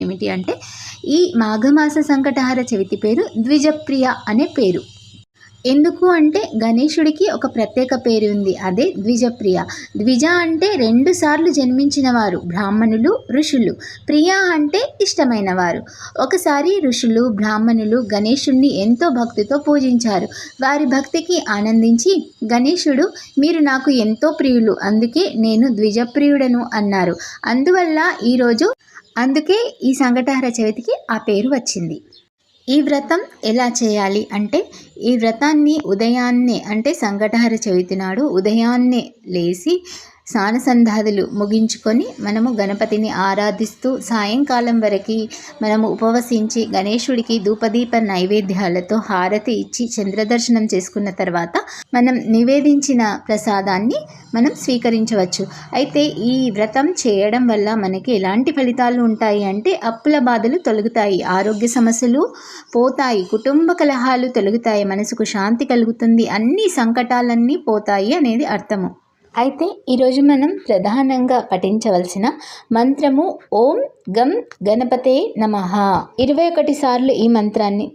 ఏమిటి అంటే ఈ మాఘమాస సంకటహర చవితి పేరు ద్విజప్రియ అనే పేరు. ఎందుకు అంటే గణేశుడికి ఒక ప్రత్యేక పేరు ఉంది, అదే ద్విజప్రియ. ద్విజ అంటే 2 సార్లు జన్మించిన వారు, బ్రాహ్మణులు ఋషులు. ప్రియ అంటే ఇష్టమైన వారు. ఒకసారి ఋషులు బ్రాహ్మణులు గణేశుడిని ఎంతో భక్తితో పూజించారు. వారి భక్తికి ఆనందించి గణేశుడు మీరు నాకు ఎంతో ప్రియులు, అందుకే నేను ద్విజప్రియుడను అన్నారు. అందుకే ఈ సంకటహర చవితికి ఆ పేరు వచ్చింది. ఈ వ్రతం ఎలా చేయాలి అంటే, ఈ వ్రతాన్ని ఉదయాన్నే అంటే సంకటహర చవితి నాడు ఉదయాన్నే లేచి స్నానసంధ్యాదులు ముగించుకొని మనము గణపతిని ఆరాధిస్తూ సాయంకాలం వరకు మనము ఉపవసించి గణేశుడికి ధూపదీప నైవేద్యాలతో హారతి ఇచ్చి చంద్రదర్శనం చేసుకున్న తర్వాత మనం నివేదించిన ప్రసాదాన్ని మనం స్వీకరించవచ్చు. అయితే ఈ వ్రతం చేయడం వల్ల మనకి ఎలాంటి ఫలితాలు ఉంటాయి అంటే, అప్పుల బాధలు తొలగుతాయి, ఆరోగ్య సమస్యలు పోతాయి, కుటుంబ కలహాలు తొలగుతాయి, మనసుకు శాంతి కలుగుతుంది, అన్ని సంకటాలన్నీ పోతాయి అనేది అర్థము. అయితే ఈరోజు మనం ప్రధానంగా పఠించవలసిన మంత్రము ఓం గం గణపతే నమః. 21 సార్లు ఈ మంత్రాన్ని